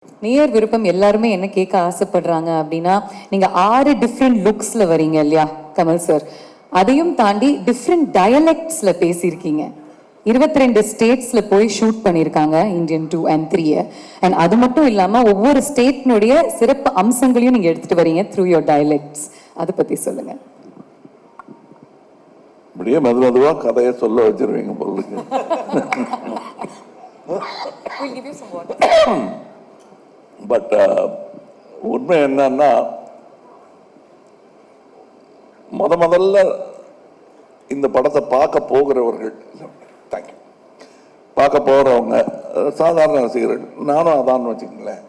நேயர் விருப்பம் எல்லாருமே என்ன கேட்க ஆசைப்படுறாங்க அப்படின்னா, நீங்க 6 டிஃப்ரெண்ட் லுக்ஸ்ல வரீங்க இல்லையா கமல் சார்? அதையும் தாண்டி டிஃப்ரெண்ட் டயலெக்ட்ஸ்ல பேசியிருக்கீங்க. 22 ஸ்டேட்ஸ்ல போய் ஷூட் பண்ணியிருக்காங்க இந்தியன் 2 and 3. அண்ட் அது மட்டும் இல்லாம ஒவ்வொரு ஸ்டேட்னுடைய சிறப்பு அம்சங்களையும் நீங்க எடுத்துட்டு வரீங்க த்ரூ யோர் டயலெக்ட்ஸ். அதை பத்தி சொல்லுங்க. அப்படியே மெதுவா கதையை சொல்ல வச்சிருவீங்க பொருளுக்கு. பட் உண்மை என்னன்னா, முதல்ல இந்த படத்தை பார்க்க போகிறவர்கள், பார்க்க போகிறவங்க சாதாரண ரசிகர்கள், நானும் அதான் வச்சுக்கங்களேன்.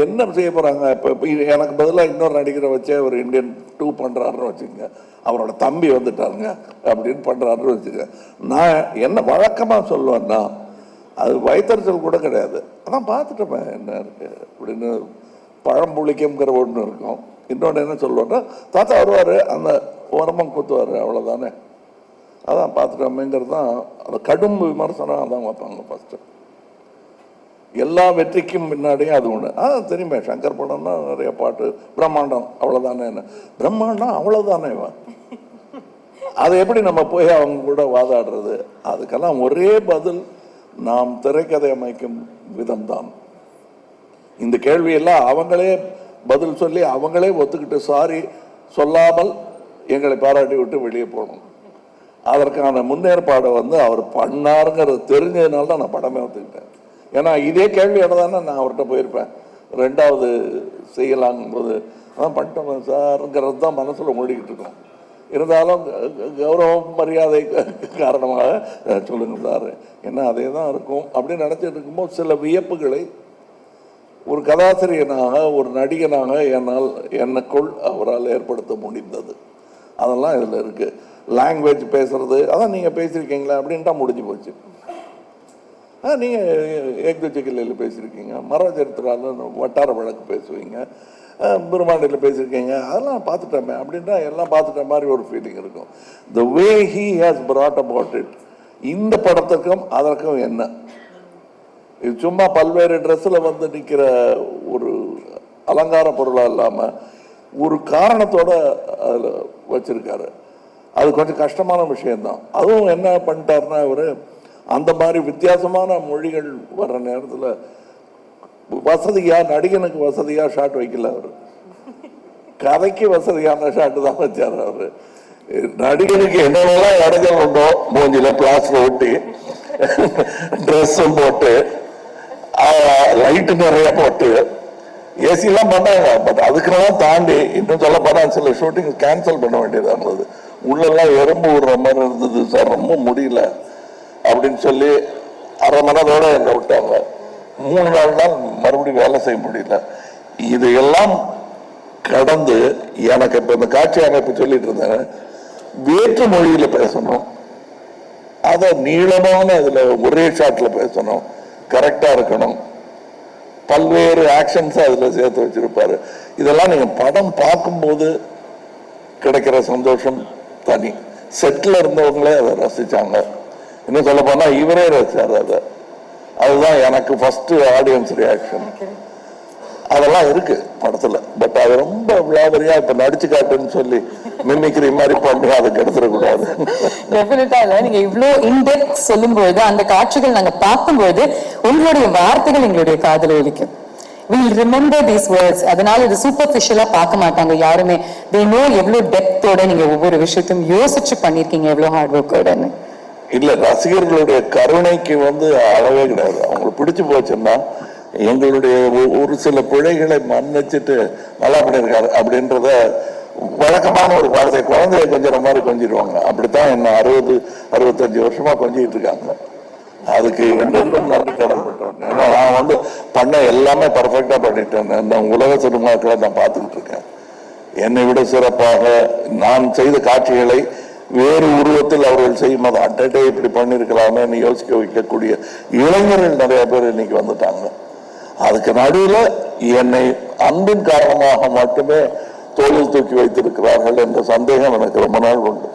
என்ன செய்ய போகிறாங்க? இப்போ எனக்கு பதிலாக இன்னொரு நடிகரை வச்சே ஒரு இந்தியன் 2 பண்ணுறாருன்னு வச்சுக்கோங்க, அவரோட தம்பி வந்துட்டாருங்க அப்படின்னு பண்ணுறாருன்னு வச்சுக்க. நான் என்ன வழக்கமாக சொல்லுவேன்னா, அது வயிற்றுச்சல் கூட கிடையாது. அதான் பார்த்துட்டேன் என்ன இருக்கு அப்படின்னு. பழம்புளிக்கம்ங்கிற ஒன்று இருக்கும். இன்னொன்று என்ன சொல்லுவேன்னா, தாத்தா வருவார், அந்த உரமம் குத்துவார், அவ்வளோதானே. அதான் பார்த்துட்டோமேங்கிறது தான். அது கடும் விமர்சனம் அதான் வைப்பாங்க ஃபஸ்ட்டு. எல்லா வெற்றிக்கும் முன்னாடியே அது ஒன்று. தெரியுமே, சங்கர் படம்னா நிறைய பாட்டு, பிரம்மாண்டம் அவ்வளோதானே. என்ன பிரம்மாண்டம் அவ்வளோதானே? அதை எப்படி நம்ம போய் அவங்க கூட வாதாடுறது? அதுக்கெல்லாம் ஒரே பதில், நாம் திரைக்கதை அமைக்கும் விதம்தான். இந்த கேள்வியெல்லாம் அவங்களே பதில் சொல்லி அவங்களே ஒத்துக்கிட்டு சாரி சொல்லாமல் எங்களை பாராட்டி விட்டு வெளியே போகணும். அதற்கான முன்னேற்பாடை அவர் பண்ணாருங்கிறது தெரிஞ்சதுனால தான் நான் படமே ஒத்துக்கிட்டேன். ஏன்னா இதே கேள்வியோட தானே நான் அவர்கிட்ட போயிருப்பேன். 2வது செய்யலாங்கும்போது அதான் பண்ணிட்டோம் சாருங்கிறது தான் மனசில் மூடிக்கிட்டு இருக்கோம். இருந்தாலும் கௌரவம் மரியாதை காரணமாக சொல்லுங்க சார், என்ன அதே தான் இருக்கும் அப்படின்னு நினச்சிட்டு இருக்கும்போது சில வியப்புகளை ஒரு கதாசிரியனாக, ஒரு நடிகனாக என்னக்குள் அவரால் ஏற்படுத்த முடிந்தது. அதெல்லாம் இதில் இருக்குது. லாங்குவேஜ் பேசுறது, அதான் நீங்கள் பேசியிருக்கீங்களா அப்படின்ட்டா முடிஞ்சு போச்சு. நீங்கள் ஏக்துஜிக்கில் பேசியிருக்கீங்க, மரச்சரித்திரால வட்டார வழக்கு பேசுவீங்க, பிரம்மாண்டில் பேசியிருக்கீங்க, அதெல்லாம் பார்த்துட்டோமே அப்படின்ட்டா எல்லாம் பார்த்துட்ட மாதிரி ஒரு ஃபீலிங் இருக்கும். The way he has brought about it, இந்த படத்துக்கும் அதற்கும் என்ன, இது சும்மா பல்வேறு ட்ரெஸ்ஸில் நிற்கிற ஒரு அலங்கார பொருளாக இல்லாமல் ஒரு காரணத்தோட அதில் வச்சிருக்காரு. அது கொஞ்சம் கஷ்டமான விஷயம்தான். அதுவும் என்ன பண்ணிட்டாருன்னா, அவர் அந்த மாதிரி வித்தியாசமான மொழிகள் வர்ற நேரத்தில் வசதியாக, நடிகனுக்கு வசதியாக ஷாட் வைக்கல, அவர் கதைக்கு வசதியான ஷாட்டு தான் வச்சார். அவர் நடிகனுக்கு என்னென்னலாம் இடைஞ்சல் உண்டோ, மூஞ்சில பிளாஸ்டர் ஒட்டி, ட்ரெஸ்ஸும் போட்டு, லைட்டு நிறைய போட்டு, ஏசிலாம் பண்ணாங்க. பட் அதுக்கெல்லாம் தாண்டி இன்னும் சொல்ல போனா சில ஷூட்டிங் கேன்சல் பண்ண வேண்டியதாக இருந்தது. உள்ளெல்லாம் எறும்பு விடுற மாதிரி இருந்தது சார், ரொம்ப முடியல அப்படின்னு சொல்லி அரை மணத்தோட என்னை விட்டாங்க. 3 நாள் தான் மறுபடியும் வேலை செய்ய முடியல. இதையெல்லாம் கடந்து எனக்கு இப்போ இந்த காட்சி அமைப்பு சொல்லிட்டு இருந்தேன், வேற்று மொழியில பேசணும், அதை நீளமான இதுல ஒரே ஷாட்ல பேசணும், கரெக்டா இருக்கணும், பல்வேறு ஆக்ஷன்ஸ் அதுல சேர்த்து வச்சிருப்பாரு. இதெல்லாம் நீங்க படம் பார்க்கும்போது கிடைக்கிற சந்தோஷம் தனி. செட்டில் இருந்தவங்களே அதை ரசிச்சாங்க. இன்னும் சொல்ல போனா இவரே ரசிச்சார் அதை. அதுதான் எனக்கு ஃபர்ஸ்ட் ஆடியன்ஸ் ரியாக்ஷன். அதெல்லாம் இருக்கு படத்துல. பட் அது ரொம்ப விளாவரியா இப்ப நடிச்சு காட்டுன்னு சொல்லி மிமிக்ரி மாதிரி பண்ணி அதை கெடுத்துடக்கூடாது. டெஃபினட்டா இல்ல, நீங்க இவ்வளவு இன்டெப்த் சொல்லும்போது அந்த காட்சிகள் நாங்க பார்க்கும்போது உங்களுடைய வார்த்தைகள் எங்களுடைய காதுல ஒலிக்கும். We'll remember these words. அதனால இது சூப்பர்ஃபிஷியலா பார்க்க மாட்டாங்க யாருமே. They know எவ்வளவு டெப்த்தோட நீங்க ஒவ்வொரு விஷயத்தையும் யோசிச்சு பண்ணிருக்கீங்க, எவ்வளவு ஹார்ட் ஒர்க்கோடன்னு. இல்ல, ரசிகர்களுடைய கருணைக்கு அளவே கிடையாது. அவங்களுக்கு பிடிச்சு போச்சுன்னா எங்களுடைய ஒரு சில பிழைகளை மன்னிச்சுட்டு நல்லா பண்ணியிருக்காரு அப்படின்றத வழக்கமான ஒரு வார்த்தை, குழந்தைய கொஞ்சிற மாதிரி கொஞ்சிடுவாங்க. அப்படித்தான் என்ன 60-65 வருஷமா கொஞ்சிட்டு இருக்காங்க. அதுக்கு நன்றி கடன் பண்றேன். ஏன்னா நான் பண்ண எல்லாமே பர்ஃபெக்டா பண்ணிட்டேன். நான் உலக சினிமாக்களை நான் பார்த்துக்கிட்டு இருக்கேன். என்னை விட சிறப்பாக நான் செய்த காட்சிகளை வேறு உருவத்தில் அவர்கள் செய்யும் போது அட்டே இப்படி பண்ணிருக்கலாமே யோசிக்க வைக்கக்கூடிய இளைஞர்கள் நிறைய பேர் இன்னைக்கு வந்துட்டாங்க. அதுக்கு நடுவில் என்னை அன்பின் காரணமாக மட்டுமே தோளில் தூக்கி வைத்திருக்கிறார்கள் என்ற சந்தேகம் எனக்கு ரொம்ப நாள் உண்டு.